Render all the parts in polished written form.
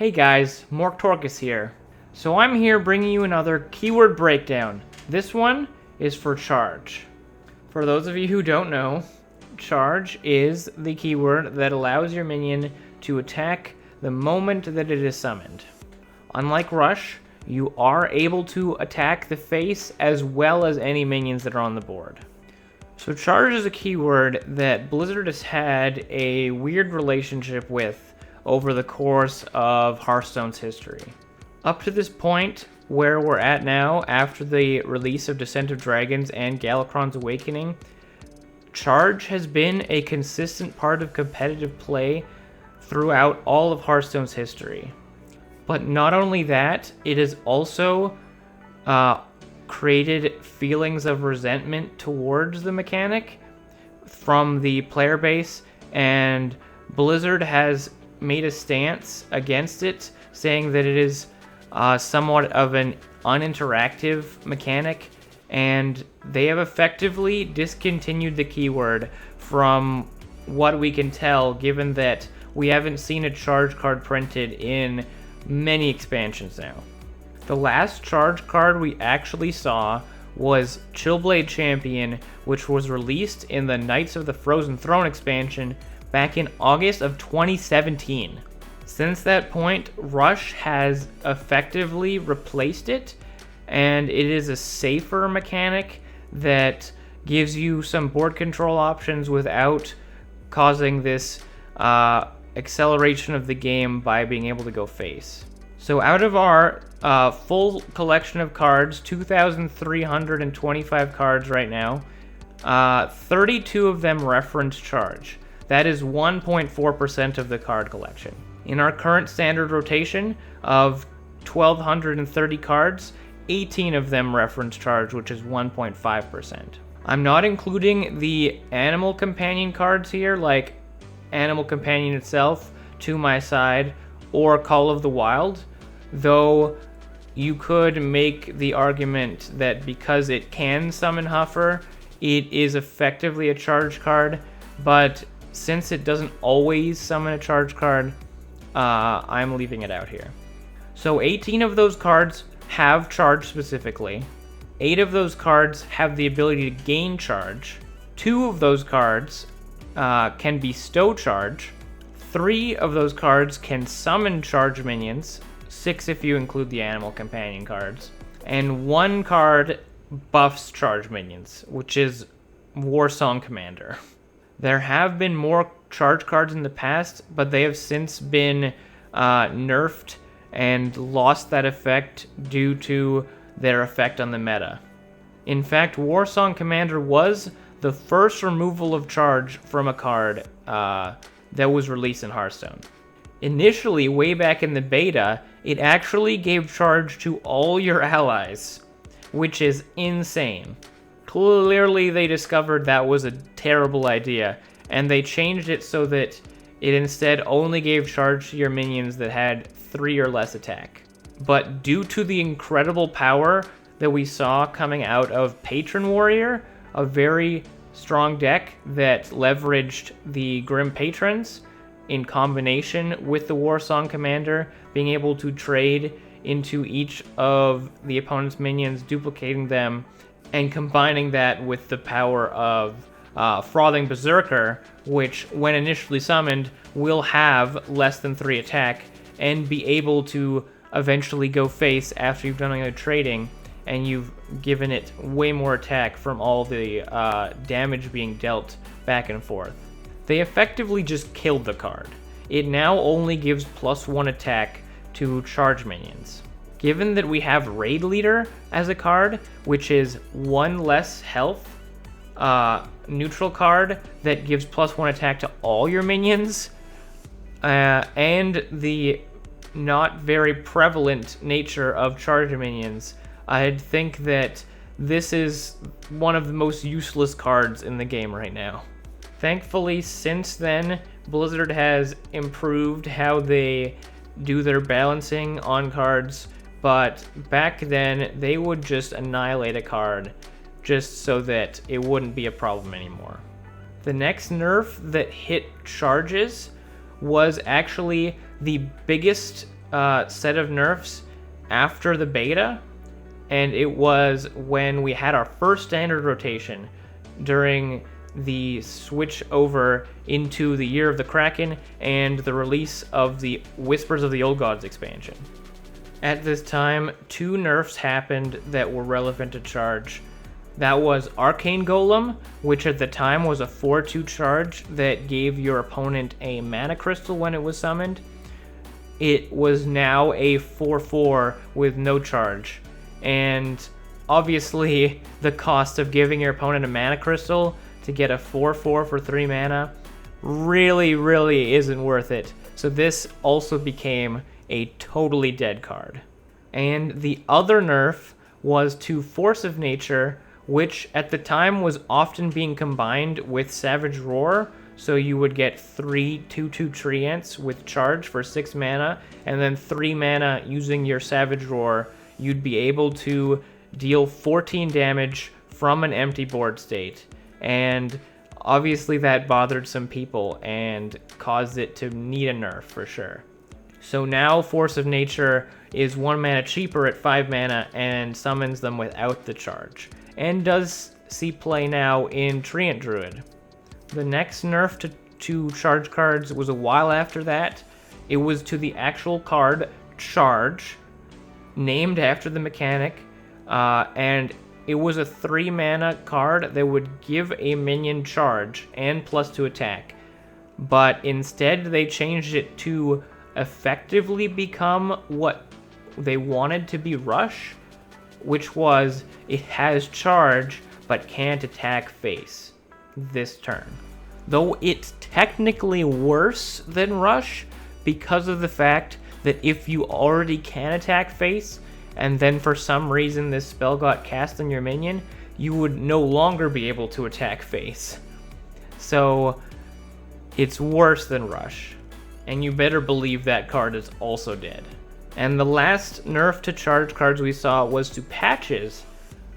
Hey guys, Morktorkus here. So I'm here bringing you another keyword breakdown. This one is for charge. For those of you who don't know, charge is the keyword that allows your minion to attack the moment that it is summoned. Unlike Rush, you are able to attack the face as well as any minions that are on the board. So charge is a keyword that Blizzard has had a weird relationship with over the course of Hearthstone's history. Up to this point, where we're at now, after the release of Descent of Dragons and Galakrond's Awakening, charge has been a consistent part of competitive play throughout all of Hearthstone's history. But not only that, it has also created feelings of resentment towards the mechanic from the player base, and Blizzard has made a stance against it, saying that it is somewhat of an uninteractive mechanic, and they have effectively discontinued the keyword from what we can tell, given that we haven't seen a charge card printed in many expansions now. The last charge card we actually saw was Chillblade Champion, which was released in the Knights of the Frozen Throne expansion back in August of 2017. Since that point, Rush has effectively replaced it, and it is a safer mechanic that gives you some board control options without causing this acceleration of the game by being able to go face. So out of our full collection of cards, 2,325 cards right now, 32 of them reference charge. That is 1.4% of the card collection. In our current standard rotation of 1,230 cards, 18 of them reference charge, which is 1.5%. I'm not including the animal companion cards here, like Animal Companion itself, To My Side, or Call of the Wild, though you could make the argument that because it can summon Huffer, it is effectively a charge card, but since it doesn't always summon a charge card, I'm leaving it out here. So 18 of those cards have charge specifically. 8 of those cards have the ability to gain charge. 2 of those cards can bestow charge. 3 of those cards can summon charge minions. 6 if you include the animal companion cards. And 1 card buffs charge minions, which is Warsong Commander. There have been more charge cards in the past, but they have since been nerfed and lost that effect due to their effect on the meta. In fact, Warsong Commander was the first removal of charge from a card that was released in Hearthstone. Initially, way back in the beta, it actually gave charge to all your allies, which is insane. Clearly, they discovered that was a terrible idea, and they changed it so that it instead only gave charge to your minions that had 3 or less attack. But due to the incredible power that we saw coming out of Patron Warrior, a very strong deck that leveraged the Grim Patrons in combination with the Warsong Commander, being able to trade into each of the opponent's minions, duplicating them, and combining that with the power of Frothing Berserker, which, when initially summoned, will have less than 3 attack, and be able to eventually go face after you've done your trading, and you've given it way more attack from all the damage being dealt back and forth. They effectively just killed the card. It now only gives +1 attack to charge minions. Given that we have Raid Leader as a card, which is 1 less health, neutral card that gives +1 attack to all your minions, and the not very prevalent nature of charge minions, I'd think that this is one of the most useless cards in the game right now. Thankfully, since then, Blizzard has improved how they do their balancing on cards, but back then they would just annihilate a card just so that it wouldn't be a problem anymore. The next nerf that hit charges was actually the biggest set of nerfs after the beta, and it was when we had our first standard rotation during the switch over into the Year of the Kraken and the release of the Whispers of the Old Gods expansion. At this time, 2 nerfs happened that were relevant to charge. That was Arcane Golem, which at the time was a 4/2 charge that gave your opponent a mana crystal when it was summoned. It was now a 4/4 with no charge. And obviously, the cost of giving your opponent a mana crystal to get a 4/4 for 3 mana really isn't worth it. So this also became a totally dead card. And the other nerf was to Force of Nature, which at the time was often being combined with Savage Roar, so you would get 3 2/2 Treants with charge for 6 mana, and then 3 mana using your Savage Roar, you'd be able to deal 14 damage from an empty board state. And obviously that bothered some people and caused it to need a nerf for sure. So now Force of Nature is 1 mana cheaper at 5 mana and summons them without the charge, and does see play now in Treant Druid. The next nerf to charge cards was a while after that. It was to the actual card Charge, named after the mechanic, and it was a 3 mana card that would give a minion charge and +2 attack, but instead they changed it to effectively become what they wanted to be Rush, which was it has charge but can't attack face this turn. Though it's technically worse than Rush because of the fact that if you already can attack face and then for some reason this spell got cast on your minion, you would no longer be able to attack face. So it's worse than Rush. And you better believe that card is also dead. And the last nerf to charge cards we saw was to Patches.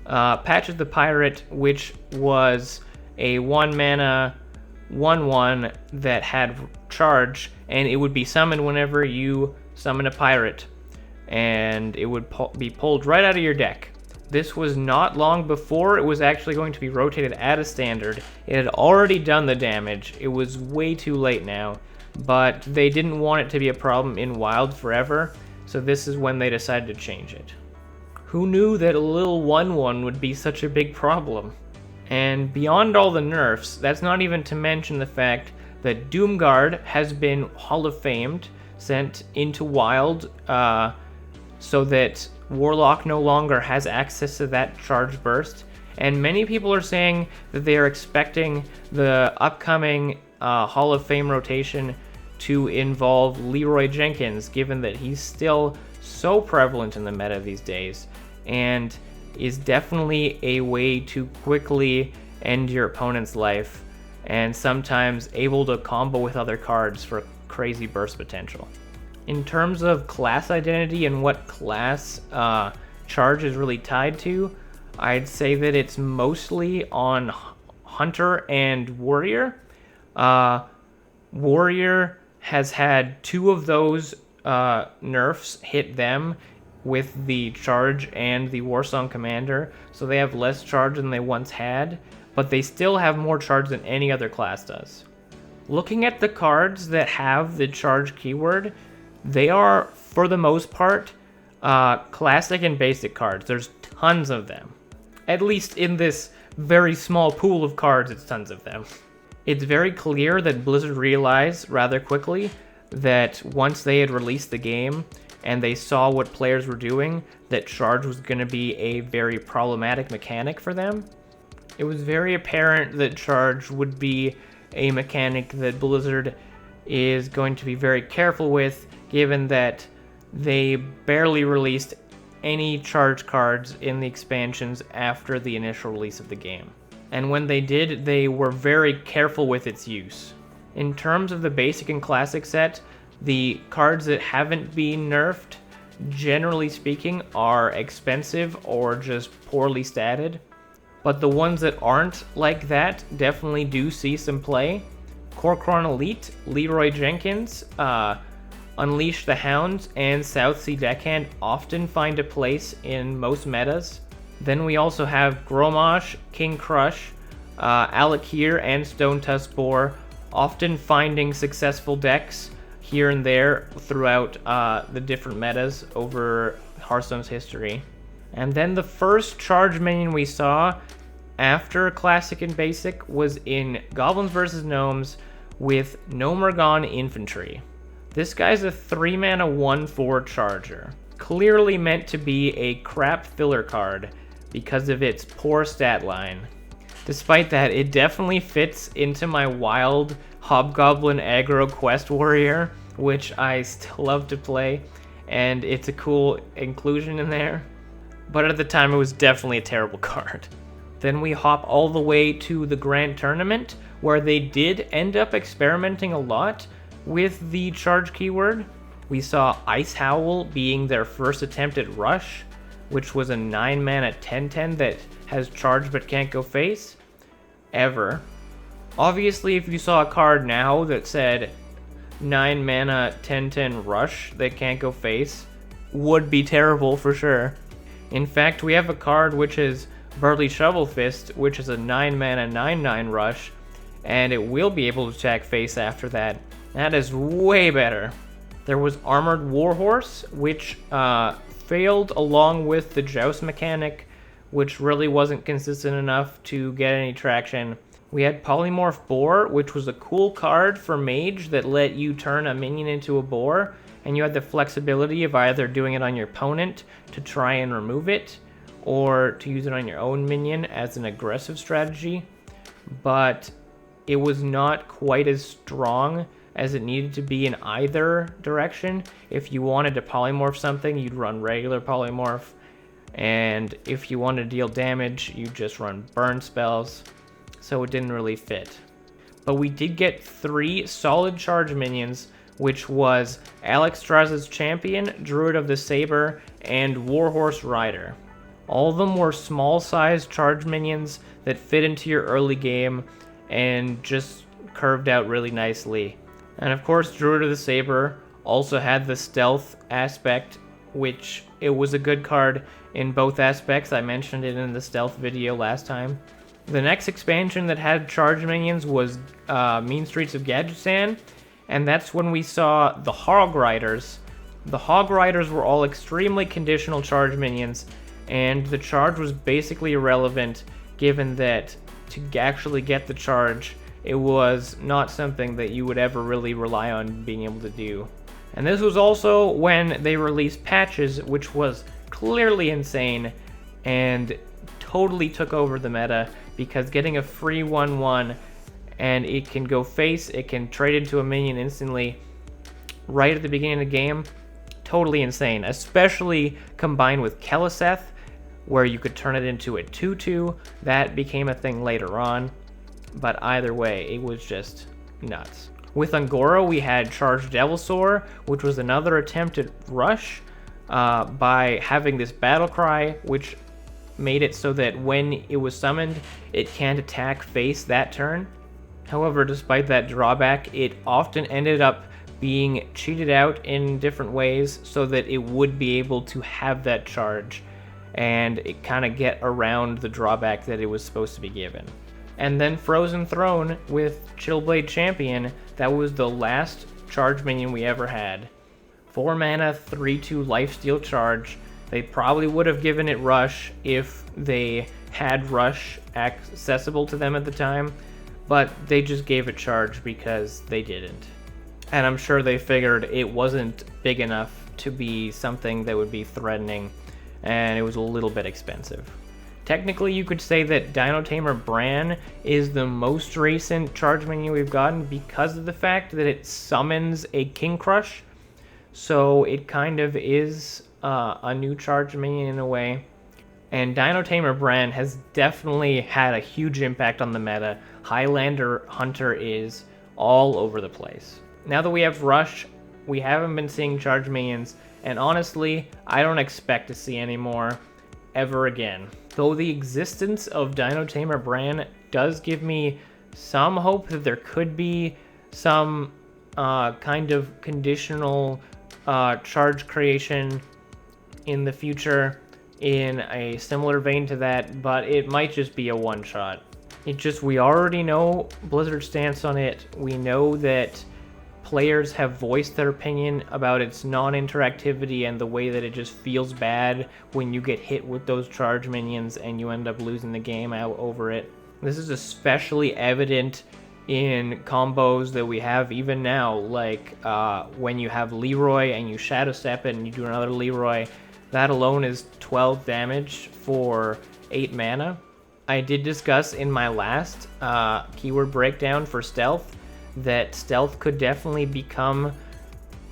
Patches the Pirate, which was a 1 mana 1/1 that had charge, and it would be summoned whenever you summon a pirate, and it would be pulled right out of your deck. This was not long before it was actually going to be rotated at a standard. It had already done the damage. It was way too late now, but they didn't want it to be a problem in Wild forever, so this is when they decided to change it. Who knew that a little 1/1 would be such a big problem? And beyond all the nerfs, that's not even to mention the fact that Doomguard has been Hall of Famed, sent into Wild, so that Warlock no longer has access to that charge burst. And many people are saying that they are expecting the upcoming Hall of Fame rotation to involve Leeroy Jenkins, given that he's still so prevalent in the meta these days, and is definitely a way to quickly end your opponent's life, and sometimes able to combo with other cards for crazy burst potential. In terms of class identity and what class charge is really tied to, I'd say that it's mostly on Hunter and Warrior. Warrior has had 2 of those nerfs hit them with the charge and the Warsong Commander, so they have less charge than they once had, but they still have more charge than any other class does. Looking at the cards that have the charge keyword, they are, for the most part, classic and basic cards. There's tons of them. At least in this very small pool of cards, it's tons of them. It's very clear that Blizzard realized rather quickly that once they had released the game and they saw what players were doing, that charge was going to be a very problematic mechanic for them. It was very apparent that charge would be a mechanic that Blizzard is going to be very careful with, given that they barely released any charge cards in the expansions after the initial release of the game. And when they did, they were very careful with its use. In terms of the basic and classic set, the cards that haven't been nerfed, generally speaking, are expensive or just poorly statted. But the ones that aren't like that definitely do see some play. Kor'kron Elite, Leeroy Jenkins, Unleash the Hounds and South Sea Deckhand often find a place in most metas. Then we also have Gromosh, King Krush, Alakir, and Stone Tusk Boar, often finding successful decks here and there throughout the different metas over Hearthstone's history. And then the first charge minion we saw after Classic and Basic was in Goblins vs. Gnomes with Gnomergon Infantry. This guy's a 3-mana 1/4 charger, clearly meant to be a crap filler card because of its poor stat line. Despite that, it definitely fits into my wild Hobgoblin aggro quest warrior, which I still love to play, and it's a cool inclusion in there. But at the time, it was definitely a terrible card. Then we hop all the way to the Grand Tournament, where they did end up experimenting a lot with the charge keyword. We saw Ice Howl being their first attempt at Rush, which was a 9-mana 10/10 that has charge but can't go face, ever. Obviously, if you saw a card now that said 9-mana 10/10 Rush that can't go face, would be terrible for sure. In fact, we have a card which is Burly Shovel Fist, which is a 9-mana 9/9 Rush, and it will be able to attack face after that. That is way better. There was Armored Warhorse, which failed along with the Joust mechanic, which really wasn't consistent enough to get any traction. We had Polymorph Boar, which was a cool card for Mage that let you turn a minion into a boar, and you had the flexibility of either doing it on your opponent to try and remove it, or to use it on your own minion as an aggressive strategy. But it was not quite as strong as it needed to be in either direction. If you wanted to polymorph something, you'd run regular polymorph, and if you wanted to deal damage, you'd just run burn spells, so it didn't really fit. But we did get 3 solid charge minions, which was Alexstrasza's Champion, Druid of the Saber, and Warhorse Rider. All of them were small-sized charge minions that fit into your early game and just curved out really nicely. And of course, Druid of the Saber also had the stealth aspect, which it was a good card in both aspects. I mentioned it in the stealth video last time. The next expansion that had charge minions was Mean Streets of Gadgetzan, and that's when we saw the Hog Riders. The Hog Riders were all extremely conditional charge minions, and the charge was basically irrelevant given that to actually get the charge, it was not something that you would ever really rely on being able to do. And this was also when they released patches, which was clearly insane and totally took over the meta, because getting a free 1/1 and it can go face, it can trade into a minion instantly right at the beginning of the game, totally insane, especially combined with Keleseth, where you could turn it into a 2/2. That became a thing later on, but either way, it was just nuts. With Angora, we had Charged Devilsaur, which was another attempt at Rush by having this battle cry, which made it so that when it was summoned, it can't attack face that turn. However, despite that drawback, it often ended up being cheated out in different ways so that it would be able to have that charge and it kind of get around the drawback that it was supposed to be given. And then Frozen Throne with Chillblade Champion, that was the last charge minion we ever had. 4 mana, 3/2 lifesteal charge. They probably would have given it Rush if they had Rush accessible to them at the time, but they just gave it charge because they didn't. And I'm sure they figured it wasn't big enough to be something that would be threatening, and it was a little bit expensive. Technically, you could say that Dino Tamer Bran is the most recent charge minion we've gotten because of the fact that it summons a King Krush, so it kind of is a new charge minion in a way. And Dino Tamer Bran has definitely had a huge impact on the meta. Highlander Hunter is all over the place. Now that we have Rush, we haven't been seeing charge minions, and honestly, I don't expect to see any more ever again. Though the existence of Dino Tamer Bran does give me some hope that there could be some kind of conditional charge creation in the future in a similar vein to that, but it might just be a one-shot. We already know Blizzard's stance on it. We know that players have voiced their opinion about its non-interactivity and the way that it just feels bad when you get hit with those charge minions and you end up losing the game out over it. This is especially evident in combos that we have even now, like when you have Leeroy and you Shadow Step it and you do another Leeroy. That alone is 12 damage for 8 mana. I did discuss in my last keyword breakdown for stealth that stealth could definitely become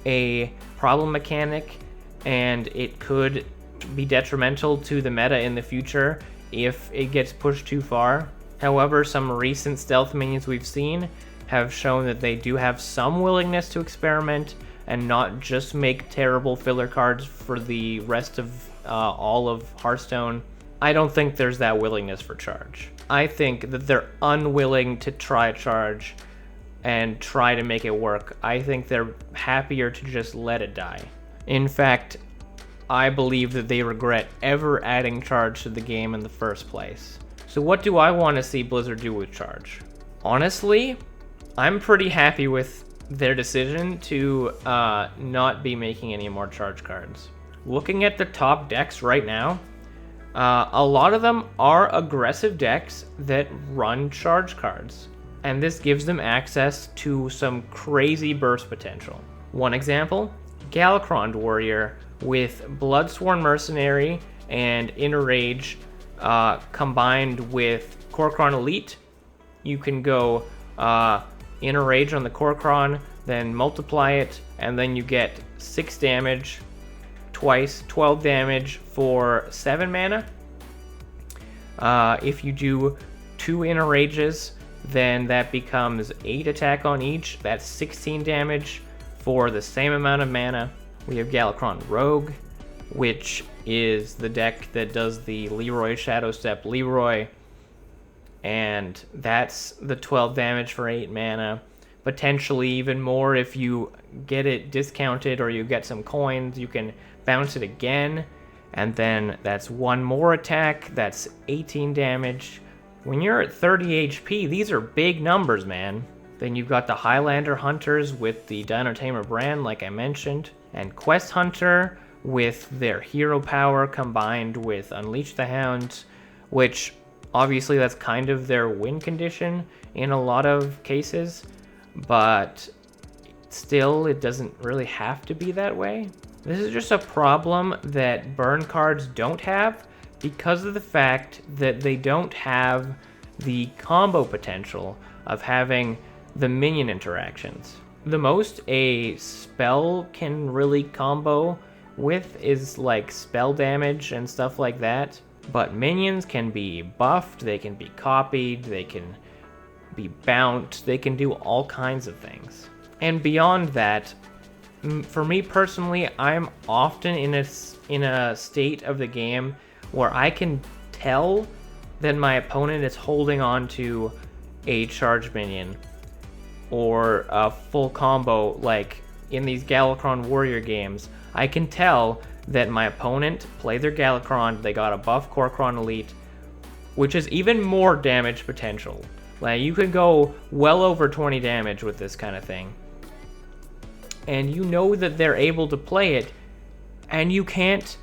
a problem mechanic, and it could be detrimental to the meta in the future if it gets pushed too far. However, some recent stealth minions we've seen have shown that they do have some willingness to experiment and not just make terrible filler cards for the rest of all of Hearthstone. I don't think there's that willingness for charge. I think that they're unwilling to try charge and try to make it work. I think they're happier to just let it die. In fact, I believe that they regret ever adding charge to the game in the first place. So what do I want to see Blizzard do with charge? Honestly, I'm pretty happy with their decision to not be making any more charge cards. Looking at the top decks right now, a lot of them are aggressive decks that run charge cards, and this gives them access to some crazy burst potential. One example, Galakron Warrior with Bloodsworn Mercenary and Inner Rage combined with Kor'kron Elite. You can go Inner Rage on the Kor'kron, then multiply it, and then you get 6 damage twice, 12 damage for 7 mana. If you do 2 Inner Rages, then that becomes 8 attack on each. That's 16 damage for the same amount of mana. We have Galakron Rogue, which is the deck that does the Leeroy Shadow Step Leeroy, and that's the 12 damage for 8 mana. Potentially even more if you get it discounted or you get some coins, you can bounce it again, and then that's 1 more attack, that's 18 damage. When you're at 30 HP, these are big numbers, man. Then you've got the Highlander Hunters with the Dino Tamer brand, like I mentioned, and Quest Hunter with their hero power combined with Unleash the Hounds, which obviously that's kind of their win condition in a lot of cases, but still it doesn't really have to be that way. This is just a problem that burn cards don't have because of the fact that they don't have the combo potential of having the minion interactions. The most a spell can really combo with is like spell damage and stuff like that, but minions can be buffed, they can be copied, they can be bounced, they can do all kinds of things. And beyond that, for me personally, I'm often in a state of the game where I can tell that my opponent is holding on to a charge minion or a full combo. Like in these Galakron Warrior games, I can tell that my opponent played their Galakron, they got a buff Kor'kron Elite, which is even more damage potential. Like you could go well over 20 damage with this kind of thing. And you know that they're able to play it, and you can't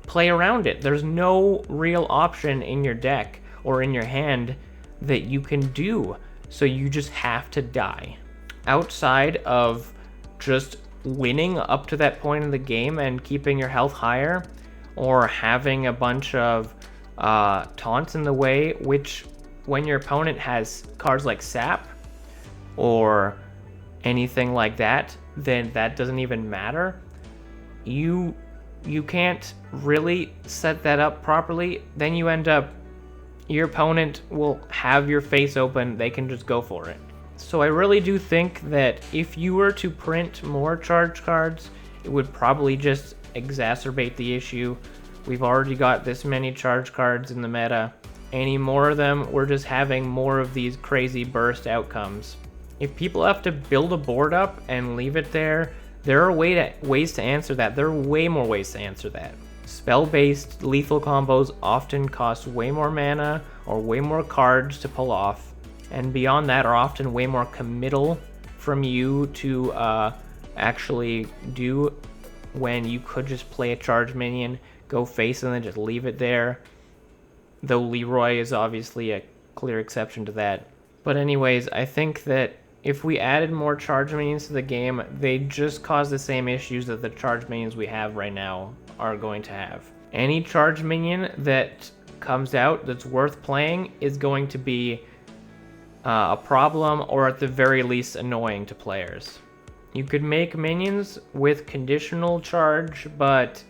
play around it. There's no real option in your deck or in your hand that you can do, so you just have to die. Outside of just winning up to that point in the game and keeping your health higher, or having a bunch of taunts in the way, which when your opponent has cards like Sap or anything like that, then that doesn't even matter. You can't really set that up properly. Then you end up, your opponent will have your face open, they can just go for it. So I really do think that if you were to print more charge cards, it would probably just exacerbate the issue. We've already got this many charge cards in the meta. Any more of them, we're just having more of these crazy burst outcomes. If people have to build a board up and leave it there, there are ways to answer that. There are way more ways to answer that. Spell-based lethal combos often cost way more mana or way more cards to pull off, and beyond that are often way more committal from you to actually do, when you could just play a charge minion, go face, and then just leave it there. Though Leeroy is obviously a clear exception to that. But anyways, I think that if we added more charge minions to the game, they just cause the same issues that the charge minions we have right now are going to have. Any charge minion that comes out that's worth playing is going to be a problem, or at the very least annoying to players. You could make minions with conditional charge, but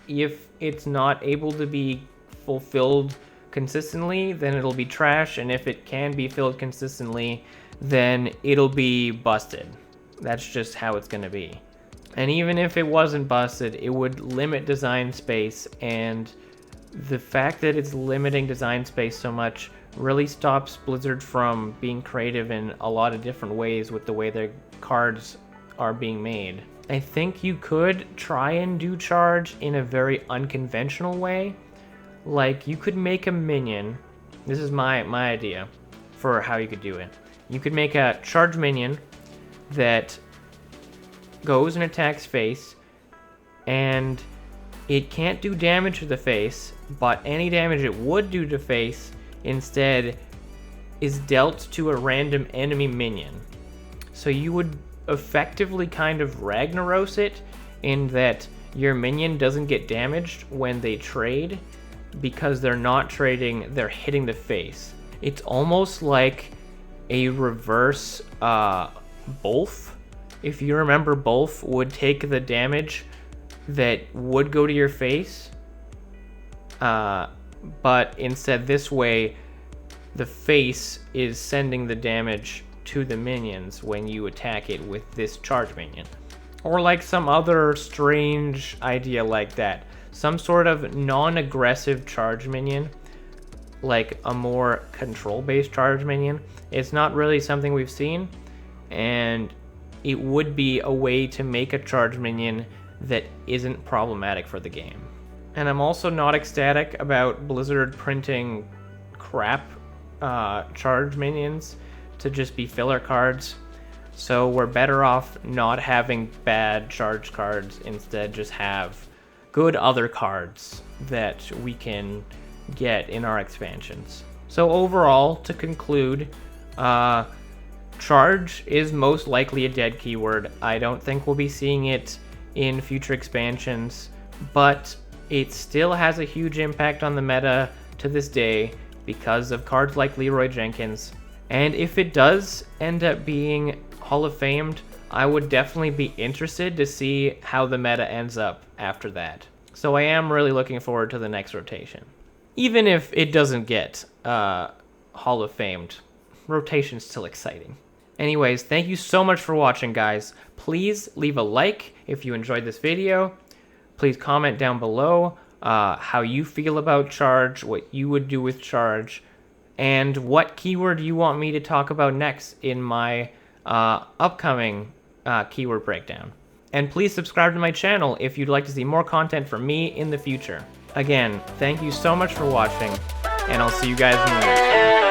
if it's not able to be fulfilled consistently, then it'll be trash, and if it can be filled consistently, then it'll be busted. That's just how it's going to be. And even if it wasn't busted, it would limit design space, and the fact that it's limiting design space so much really stops Blizzard from being creative in a lot of different ways with the way their cards are being made. I think you could try and do charge in a very unconventional way. Like, you could make a minion. This is my idea for how you could do it. You could make a charge minion that goes and attacks face, and it can't do damage to the face, but any damage it would do to face instead is dealt to a random enemy minion. So you would effectively kind of Ragnaros it, in that your minion doesn't get damaged when they trade, because they're not trading, they're hitting the face. It's almost like a reverse Bolf. If you remember, Bolf would take the damage that would go to your face, but instead this way the face is sending the damage to the minions when you attack it with this charge minion. Or like some other strange idea like that. Some sort of non-aggressive charge minion, like a more control-based charge minion. It's not really something we've seen, and it would be a way to make a charge minion that isn't problematic for the game. And I'm also not ecstatic about Blizzard printing crap charge minions to just be filler cards. So we're better off not having bad charge cards, instead just have good other cards that we can get in our expansions. So overall, to conclude, charge is most likely a dead keyword. I don't think we'll be seeing it in future expansions, but it still has a huge impact on the meta to this day because of cards like Leeroy Jenkins. And if it does end up being Hall of Famed, I would definitely be interested to see how the meta ends up after that. So I am really looking forward to the next rotation. Even if it doesn't get Hall of Famed, rotation's still exciting. Anyways, thank you so much for watching, guys. Please leave a like if you enjoyed this video. Please comment down below how you feel about charge, what you would do with charge, and what keyword you want me to talk about next in my upcoming keyword breakdown. And please subscribe to my channel if you'd like to see more content from me in the future. Again, thank you so much for watching, and I'll see you guys in the next one.